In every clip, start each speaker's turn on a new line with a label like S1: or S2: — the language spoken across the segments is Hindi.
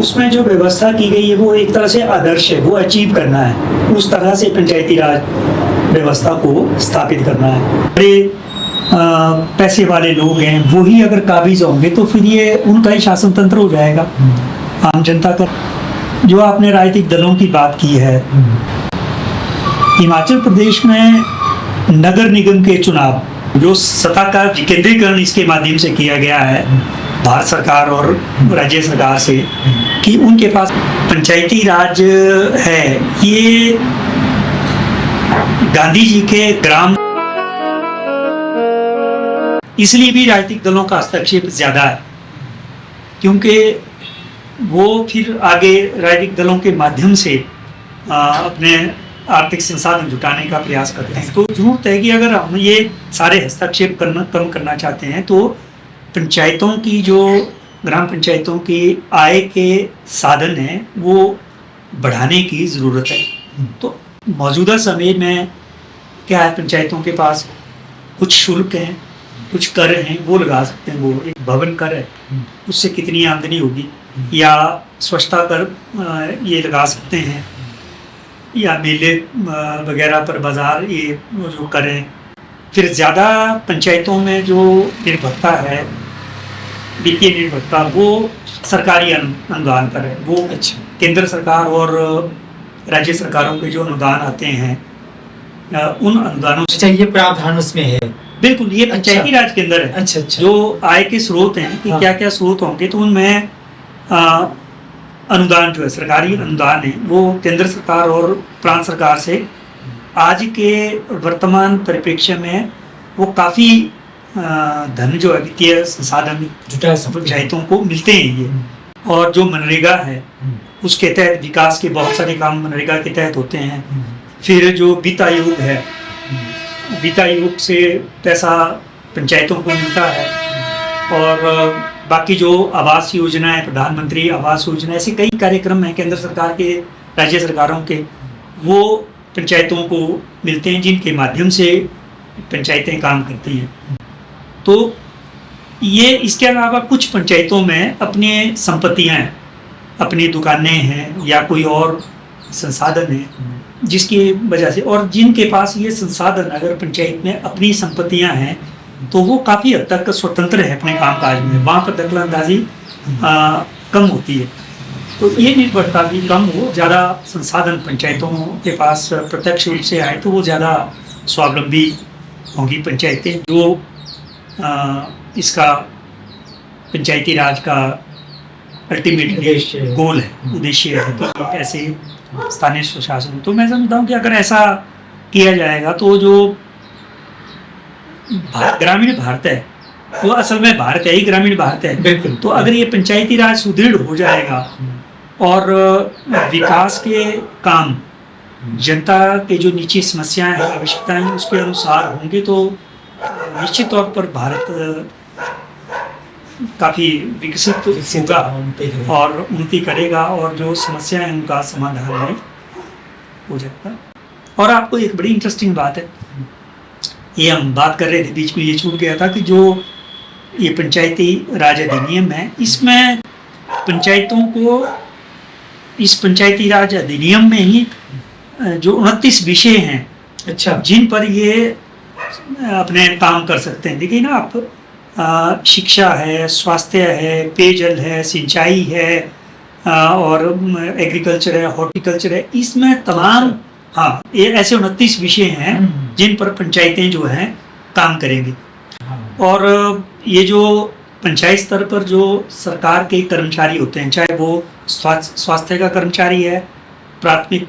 S1: उसमें जो व्यवस्था की गई है वो एक तरह से आदर्श है, वो अचीव करना है, उस तरह से पंचायती राज व्यवस्था को स्थापित करना है। बड़े पैसे वाले लोग हैं, वही अगर काबिज होंगे तो फिर ये उनका ही शासन तंत्र हो जाएगा। आम जनता का जो आपने राजनीतिक दलों की बात की है, हिमाचल प्रदेश में नगर निगम के चुनाव जो सत्ता का विकेंद्रीकरण इसके माध्यम से किया गया है भारत सरकार और राज्य सरकार से, कि उनके पास पंचायती राज है, ये गांधी जी के ग्राम, इसलिए भी राजनीतिक दलों का हस्तक्षेप ज्यादा है, क्योंकि वो फिर आगे राजनीतिक दलों के माध्यम से अपने आर्थिक संसाधन जुटाने का प्रयास करते हैं। तो जरूरत है कि अगर हम ये सारे हस्तक्षेप कम करना चाहते हैं तो पंचायतों की जो ग्राम पंचायतों की आय के साधन हैं वो बढ़ाने की ज़रूरत है। तो मौजूदा समय में क्या है, पंचायतों के पास कुछ शुल्क हैं, कुछ कर हैं, वो लगा सकते हैं। वो एक भवन कर है, उससे कितनी आमदनी होगी, या स्वच्छता कर ये लगा सकते हैं, या मेले वगैरह पर बाज़ार ये जो करें। फिर ज़्यादा पंचायतों में जो निर्भरता है, वित्तीय निर्भरता, वो सरकारी अनुदान पर है। वो केंद्र सरकार और राज्य सरकारों के जो अनुदान आते हैं उन अनुदानों से
S2: ये प्रावधान उसमें है।
S1: बिल्कुल, ये पंचायती राज के अंदर है। जो आय के स्रोत हैं कि क्या क्या स्रोत होंगे, तो उनमें अनुदान जो है, सरकारी अनुदान है, वो केंद्र सरकार और प्रांत सरकार से आज के वर्तमान परिप्रेक्ष्य में वो काफ़ी धन जो है, वित्तीय संसाधन पंचायतों को मिलते हैं ये। और जो मनरेगा है उसके तहत विकास के बहुत सारे काम मनरेगा के तहत होते हैं। फिर जो वित्त आयोग है, वित्त आयोग से पैसा पंचायतों को मिलता है। और बाकी जो आवास योजना है, प्रधानमंत्री आवास योजना, ऐसे कई कार्यक्रम हैं केंद्र सरकार के, राज्य सरकारों के, वो पंचायतों को मिलते हैं, जिनके माध्यम से पंचायतें काम करती हैं। तो ये इसके अलावा कुछ पंचायतों में अपनी संपत्तियां हैं, अपनी दुकानें हैं या कोई और संसाधन है, जिसकी वजह से, और जिनके पास ये संसाधन अगर पंचायत में अपनी संपत्तियां हैं तो वो काफ़ी हद तक स्वतंत्र है अपने कामकाज में, वहाँ पर दखलंदाजी कम होती है। तो ये निर्भरता भी कम हो, ज़्यादा संसाधन पंचायतों के पास प्रत्यक्ष रूप से आए तो वो ज़्यादा स्वावलंबी होंगी पंचायतें। जो इसका पंचायती राज का अल्टीमेटली गोल है, उद्देश्य है, तो ऐसे स्थानीय स्वशासन। तो मैं समझता हूँ कि अगर ऐसा किया जाएगा तो जो ग्रामीण भारत है वो असल में भारत है ही, ग्रामीण भारत है। तो अगर ये पंचायती राज सुदृढ़ हो जाएगा और विकास के काम जनता के जो निजी समस्याएं हैं, आवश्यकताएं हैं, उसके अनुसार होंगे तो निश्चित तौर पर भारत काफ़ी विकसित होगा और उन्नति करेगा और जो समस्याएं हैं उनका समाधान हो जाएगा। और आपको एक बड़ी इंटरेस्टिंग बात है, ये हम बात कर रहे थे, बीच में ये छूट गया था कि जो ये पंचायती राज अधिनियम है, इसमें पंचायतों को इस पंचायती राज अधिनियम में ही जो 29 विषय हैं, जिन पर ये अपने काम कर सकते हैं। देखिए ना आप, शिक्षा है, स्वास्थ्य है, पेयजल है, सिंचाई है, और एग्रीकल्चर है, हॉर्टिकल्चर है, इसमें तमाम ये ऐसे 29 विषय हैं जिन पर पंचायतें जो हैं काम करेंगी। और ये जो पंचायत स्तर पर जो सरकार के कर्मचारी होते हैं, चाहे वो स्वास्थ्य का कर्मचारी है, प्राथमिक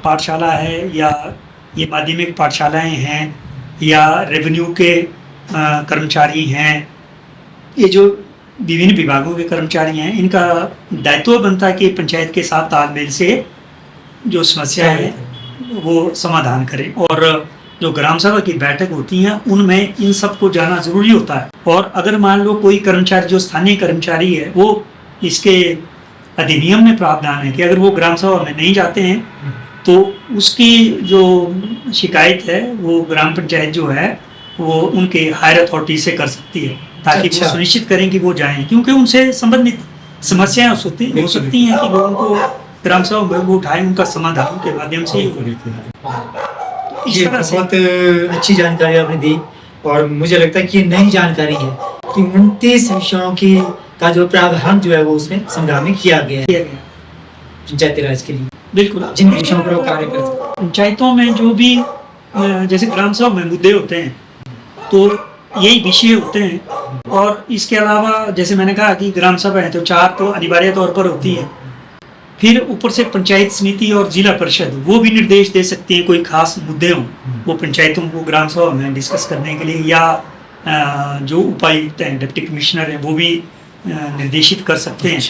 S1: पाठशाला है, या ये माध्यमिक पाठशालाएं हैं, या रेवेन्यू के कर्मचारी हैं, ये जो विभिन्न विभागों के कर्मचारी हैं, इनका दायित्व बनता है कि पंचायत के साथ तालमेल से जो समस्या है वो समाधान करें। और जो ग्राम सभा की बैठक होती हैं उनमें इन सबको जाना जरूरी होता है। और अगर मान लो कोई कर्मचारी जो स्थानीय कर्मचारी है, वो इसके अधिनियम में प्रावधान है कि अगर वो ग्राम सभा में नहीं जाते हैं तो उसकी जो शिकायत है वो ग्राम पंचायत जो है वो उनके हायर अथॉरिटी से कर सकती है, ताकि वो सुनिश्चित करें कि वो जाएं, क्योंकि उनसे संबंधित समस्याएं हो सकती हैं कि लोगों को ग्राम सभा में वो उठाए, उनका समाधान के माध्यम से
S2: ये बहुत अच्छी जानकारी आपने दी और मुझे लगता है कि ये नई जानकारी है कि 29 विषयों की का जो प्रावधान जो है वो उसमें संविधान में किया गया है पंचायती राज के लिए।
S1: बिल्कुल
S2: जिन विषयों पर वो कार्य करते हैं।
S1: पंचायतों में जो भी जैसे ग्राम सभा में मुद्दे होते हैं तो यही विषय होते हैं, और इसके अलावा जैसे मैंने कहा कि ग्राम सभा है तो 4 तो अनिवार्य तौर पर होती है। फिर ऊपर से पंचायत समिति और जिला परिषद वो भी निर्देश दे सकती है, कोई खास मुद्दे हों वो पंचायतों को ग्राम सभा में डिस्कस करने के लिए, या जो उपायुक्त हैं डिप्टी कमिश्नर हैं वो भी निर्देशित कर सकते हैं।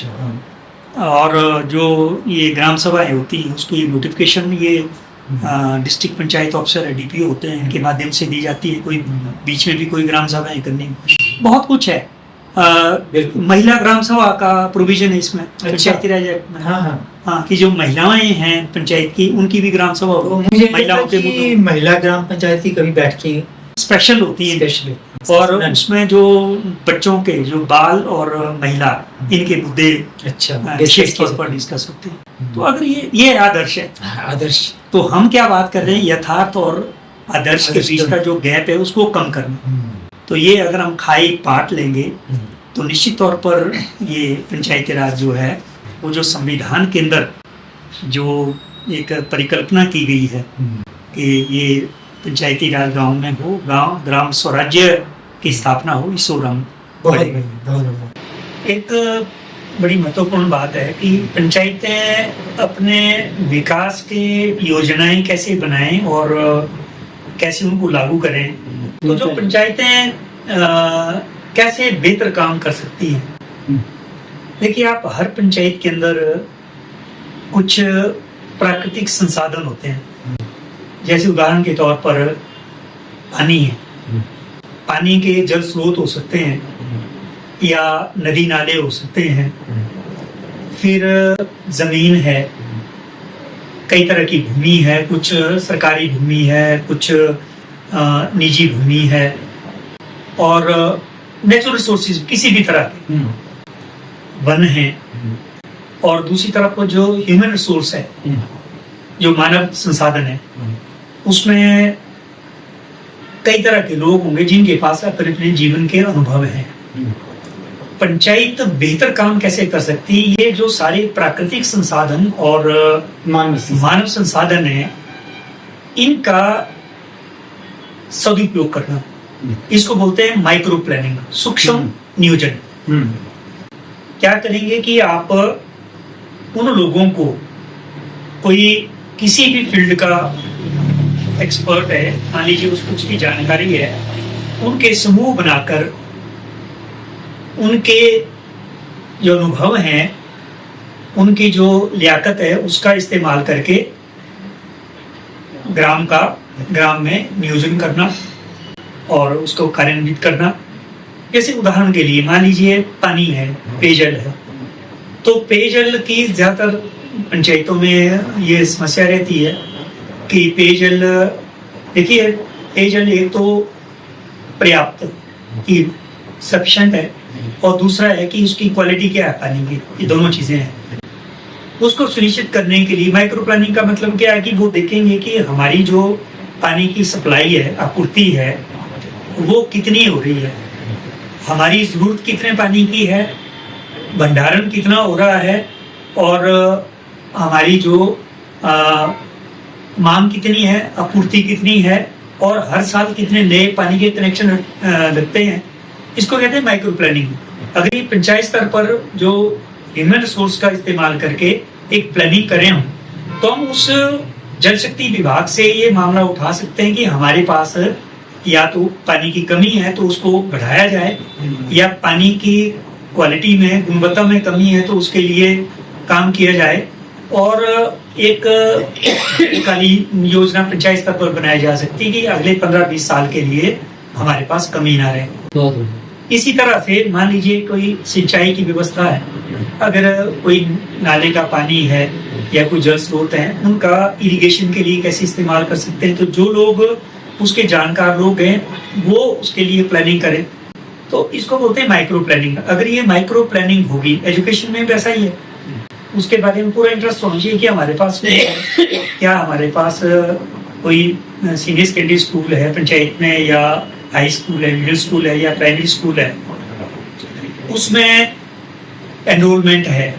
S1: और जो ये ग्राम सभाएं होती हैं उसकी नोटिफिकेशन ये डिस्ट्रिक्ट पंचायत ऑफिसर है, डीपीओ होते हैं, इनके माध्यम से दी जाती है। कोई बीच में भी कोई ग्राम सभाएं करनी, बहुत कुछ है। महिला ग्राम सभा का प्रोविजन है इसमें पंचायती राज एक्ट में। हाँ कि जो महिलाएं हैं पंचायत की उनकी भी ग्राम सभा
S2: तो मुझे महिलाओं के महिला ग्राम पंचायत की कभी बैठकें
S1: स्पेशल होती है, और उसमें जो बच्चों के जो बाल और महिला इनके मुद्दे विशेष तौर पर डिस्कस होते हैं। तो अगर ये आदर्श है,
S2: आदर्श,
S1: तो हम क्या बात कर रहे हैं यथार्थ और आदर्श के बीच का जो गैप है उसको कम करना। तो ये अगर हम खाई पाट लेंगे तो निश्चित तौर पर ये पंचायती राज जो है वो जो संविधान के अंदर जो एक परिकल्पना की गई है कि ये पंचायती राज गांव में हो, गांव ग्राम स्वराज्य की स्थापना हो, इसको हम एक बड़ी महत्वपूर्ण बात है कि पंचायतें अपने विकास के योजनाएं कैसे बनाएं और कैसे उनको लागू करें। तो जो पंचायतें कैसे बेहतर काम कर सकती हैं। देखिए आप हर पंचायत के अंदर कुछ प्राकृतिक संसाधन होते हैं, जैसे उदाहरण के तौर पर पानी है, पानी के जल स्रोत हो सकते हैं या नदी नाले हो सकते हैं। फिर जमीन है, कई तरह की भूमि है, कुछ सरकारी भूमि है, कुछ निजी भूमि है, और नेचुरल रिसोर्सेज किसी भी तरह के वन है, और दूसरी तरफ जो ह्यूमन रिसोर्स है जो मानव संसाधन है उसमें कई तरह के लोग होंगे जिनके पास अपने अपने जीवन के अनुभव हैं। पंचायत बेहतर काम कैसे कर सकती है, ये जो सारे प्राकृतिक संसाधन और मानव संसाधन है इनका सदुपयोग करना, इसको बोलते हैं माइक्रो प्लानिंग, सूक्ष्म नियोजन। क्या करेंगे कि आप उन लोगों को, कोई किसी भी फील्ड का एक्सपर्ट है, मान लीजिए उसको उसकी जानकारी है, उनके समूह बनाकर उनके जो अनुभव हैं, उनकी जो लियाकत है उसका इस्तेमाल करके ग्राम में नियोजन करना और उसको कार्यान्वित करना। जैसे उदाहरण के लिए मान लीजिए पानी है, पेयजल है, तो पेयजल की ज्यादातर पंचायतों में ये समस्या रहती है कि पेयजल, देखिए पेयजल एक तो पर्याप्त की सफिशिएंट है और दूसरा है कि उसकी क्वालिटी क्या है पानी की, ये दोनों चीजें हैं। उसको सुनिश्चित करने के लिए माइक्रो प्लानिंग का मतलब क्या है कि वो देखेंगे कि हमारी जो पानी की सप्लाई है, आपूर्ति है, वो कितनी हो रही है, हमारी जरूरत कितने पानी की है, भंडारण कितना हो रहा है, और हमारी जो मांग कितनी है, आपूर्ति कितनी है, और हर साल कितने नए पानी के कनेक्शन लगते हैं। इसको कहते हैं माइक्रो प्लानिंग। अगर ये पंचायत स्तर पर जो ह्यूमन रिसोर्स का इस्तेमाल करके एक प्लानिंग करें हम, तो हम उस जल शक्ति विभाग से ये मामला उठा सकते हैं कि हमारे पास या तो पानी की कमी है तो उसको बढ़ाया जाए, या पानी की क्वालिटी में, गुणवत्ता में कमी है तो उसके लिए काम किया जाए, और एक काली योजना पंचायत स्तर पर बनाई जा सकती है कि अगले 15-20 साल के लिए हमारे पास कमी ना रहे। इसी तरह से मान लीजिए कोई सिंचाई की व्यवस्था है, अगर कोई नाले का पानी है या कोई जल स्रोत है, उनका इरिगेशन के लिए कैसे इस्तेमाल कर सकते हैं। तो जो लोग उसके जानकार लोग हैं वो उसके लिए प्लानिंग करें। तो इसको बोलते हैं माइक्रो प्लानिंग। अगर ये माइक्रो प्लानिंग होगी, एजुकेशन में भी ऐसा ही है, उसके बारे में पूरा इंटरेस्ट होना चाहिए कि हमारे पास क्या हमारे पास कोई सीनियर सेकेंडरी स्कूल है पंचायत में, या हाई स्कूल है, मिडिल स्कूल है, या प्राइमरी स्कूल है, उसमें एनरोलमेंट है।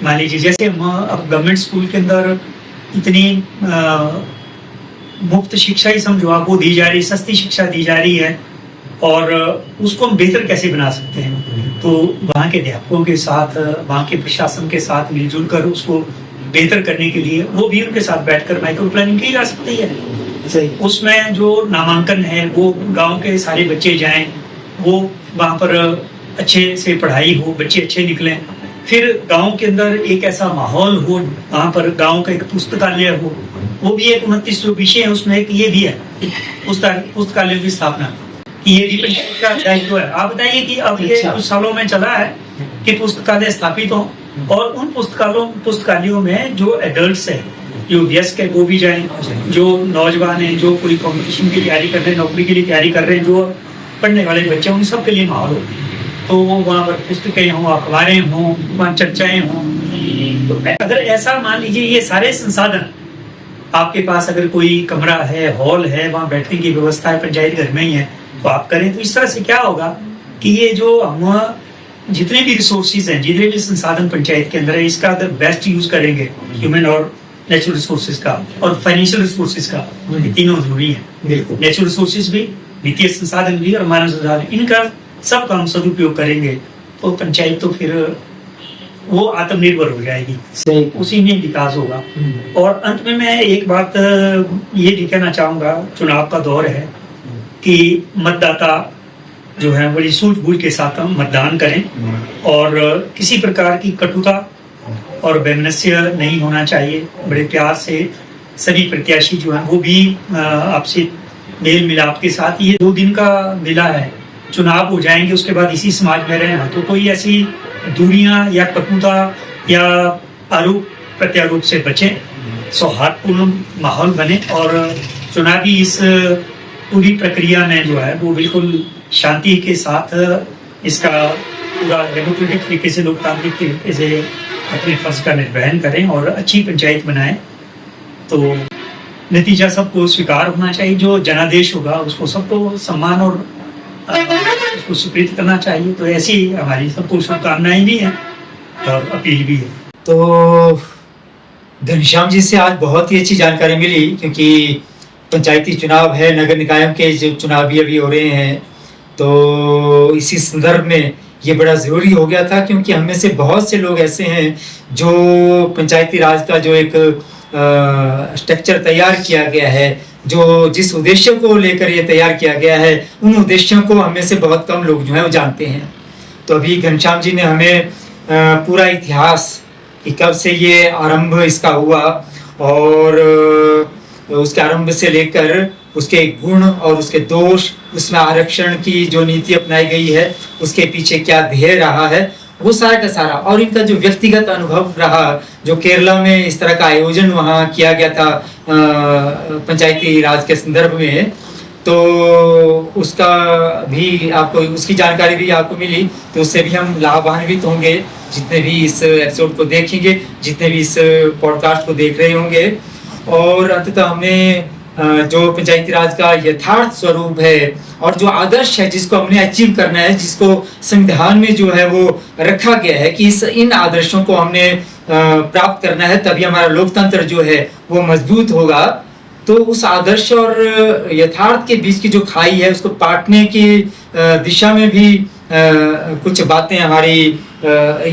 S1: मान लीजिए जैसे हम अब गवर्नमेंट स्कूल के अंदर इतनी मुफ्त शिक्षा ही समझो आप वो दी जा रही, सस्ती शिक्षा दी जा रही है, और उसको हम बेहतर कैसे बना सकते हैं, तो वहाँ के अध्यापकों के साथ, वहाँ के प्रशासन के साथ मिलजुल कर उसको बेहतर करने के लिए वो भी उनके साथ बैठकर माइक्रो प्लानिंग की जा सकती है।
S2: सही।
S1: उसमें जो नामांकन है वो गांव के सारे बच्चे जाएं, वो वहाँ पर अच्छे से पढ़ाई हो, बच्चे अच्छे निकलें, फिर गांव के अंदर एक ऐसा माहौल हो, वहाँ पर गांव का एक पुस्तकालय हो, वो भी एक 29 जो विषय है उसमें एक ये भी है पुस्तकालय की स्थापना, कि ये भी पंचायत का दायित्व है। आप बताइए कि अब ये कुछ सालों में चला है कि पुस्तकालय स्थापित हो, और उन पुस्तकालयों में जो एडल्ट्स है, जो वयस्क है वो भी जाएं, जो नौजवान हैं, जो कोई कॉम्पिटिशन की तैयारी कर रहे हैं, नौकरी के लिए तैयारी कर रहे हैं, जो पढ़ने वाले बच्चे, उन सब के लिए माहौल हो, तो वहाँ पर पुस्तकें हों, अखबारें हों, वहाँ चर्चाएं हों। तो अगर ऐसा मान लीजिए ये सारे संसाधन आपके पास, अगर कोई कमरा है, हॉल है, वहाँ बैठने की व्यवस्था है, पंचायत घर में ही है, तो आप करें। तो इस तरह से क्या होगा कि ये जो हम जितने भी रिसोर्सेज हैं, जितने भी संसाधन पंचायत के अंदर है, इसका अगर बेस्ट यूज करेंगे, ह्यूमन और नेचुरल रिसोर्सेज का और फाइनेंशियल रिसोर्सेज का, ये तीनों जरूरी है। नेचुरल रिसोर्सेज भी, वित्तीय संसाधन भी, और मानव संसाधन, इनका सब का हम सदुपयोग करेंगे तो पंचायत तो फिर वो आत्मनिर्भर हो जाएगी, उसी में विकास होगा। और अंत में मैं एक बात ये भी कहना चाहूँगा, चुनाव का दौर है कि मतदाता जो है बड़ी सूझबूझ के साथ हम मतदान करें, और किसी प्रकार की कटुता और वैमनस्य नहीं होना चाहिए। बड़े प्यार से सभी प्रत्याशी जो हैं वो भी आपसे मेल मिलाप के साथ, ये 2 दिन का मेला है, चुनाव हो जाएंगे, उसके बाद इसी समाज में रहना, तो कोई ऐसी दूरियां या कटुता या आरोप प्रत्यारोप से बचें, सौहार्दपूर्ण माहौल बने, और चुनावी इस पूरी प्रक्रिया में जो है वो बिल्कुल शांति के साथ इसका पूरा डेमोक्रेटिक तरीके से, लोकतांत्रिक तरीके से अपने फर्ज का निर्वहन करें और अच्छी पंचायत बनाएं। तो नतीजा सबको स्वीकार होना चाहिए, जो जनादेश होगा उसको सबको सम्मान और उसको स्वीकृत करना चाहिए। तो ऐसी हमारी सबको शुभकामनाएं भी हैं और अपील भी है।
S2: तो घनश्याम जी से आज बहुत ही अच्छी जानकारी मिली, क्योंकि पंचायती चुनाव है, नगर निकायों के जो चुनाव भी अभी हो रहे हैं, तो इसी संदर्भ में ये बड़ा ज़रूरी हो गया था, क्योंकि हम में से बहुत से लोग ऐसे हैं जो पंचायती राज का जो एक स्ट्रक्चर तैयार किया गया है, जो जिस उद्देश्य को लेकर ये तैयार किया गया है, उन उद्देश्यों को हम में से बहुत कम लोग जो हैं वो जानते हैं। तो अभी घनश्याम जी ने हमें पूरा इतिहास कि कब से ये आरंभ इसका हुआ, और उसके आरंभ से लेकर उसके गुण और उसके दोष, उसमें आरक्षण की जो नीति अपनाई गई है उसके पीछे क्या ध्येय रहा है, वो सारा का सारा, और इनका जो व्यक्तिगत अनुभव रहा, जो केरला में इस तरह का आयोजन वहाँ किया गया था पंचायती राज के संदर्भ में, तो उसका भी आपको, उसकी जानकारी भी आपको मिली, तो उससे भी हम लाभान्वित होंगे, जितने भी इस एपिसोड को देखेंगे, जितने भी इस पॉडकास्ट को देख रहे होंगे। और अंततः हमें जो पंचायती राज का यथार्थ स्वरूप है और जो आदर्श है जिसको हमने अचीव करना है, जिसको संविधान में जो है वो रखा गया है कि इन आदर्शों को हमने प्राप्त करना है, तभी हमारा लोकतंत्र जो है वो मजबूत होगा। तो उस आदर्श और यथार्थ के बीच की जो खाई है उसको पाटने की दिशा में भी कुछ बातें हमारी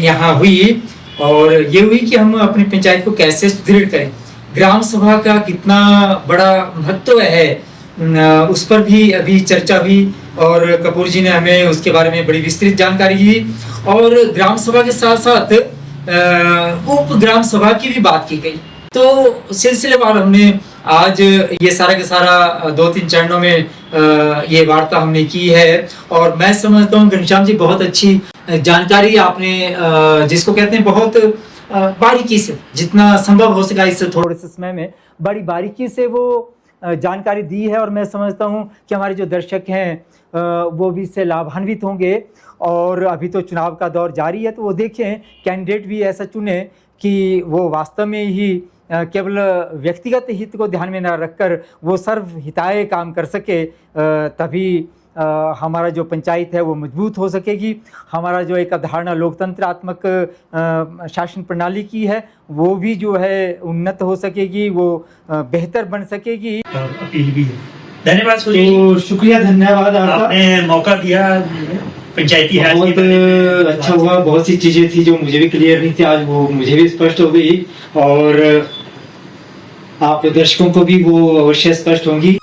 S2: यहाँ हुई, और ये हुई कि हम अपनी पंचायत को कैसे सुदृढ़ करें। ग्राम सभा का कितना बड़ा महत्व है उस पर भी अभी चर्चा हुई, और कपूर जी ने हमें उसके बारे में बड़ी विस्तृत जानकारी दी, और ग्राम सभा के साथ साथ उप ग्राम सभा की भी बात की गई। तो सिलसिलेवार हमने आज ये सारा का सारा 2-3 चरणों में ये वार्ता हमने की है, और मैं समझता हूँ घनश्याम जी बहुत अच्छी जानकारी आपने, जिसको कहते हैं बहुत बारीकी से, जितना संभव हो सका इस थोड़े से समय में बड़ी बारीकी से वो जानकारी दी है। और मैं समझता हूँ कि हमारे जो दर्शक हैं वो भी इससे लाभान्वित होंगे। और अभी तो चुनाव का दौर जारी है, तो वो देखें कैंडिडेट भी ऐसा चुने कि वो वास्तव में ही केवल व्यक्तिगत हित को ध्यान में न रखकर वो सर्वहिताय काम कर सके, तभी हमारा जो पंचायत है वो मजबूत हो सकेगी। हमारा जो एक अवधारणा लोकतंत्रात्मक शासन प्रणाली की है वो भी जो है उन्नत हो सकेगी, वो बेहतर बन सकेगी।
S1: और अपील भी है। धन्यवाद सूर्य जी,
S2: तो शुक्रिया, धन्यवाद आपका।
S1: आपने मौका दिया पंचायती राज
S2: बहुत
S1: के
S2: अच्छा हुआ, बहुत सी चीजें थी जो मुझे भी क्लियर नहीं थी, आज वो मुझे भी स्पष्ट हो गई और आप दर्शकों को भी वो अवश्य स्पष्ट होंगी।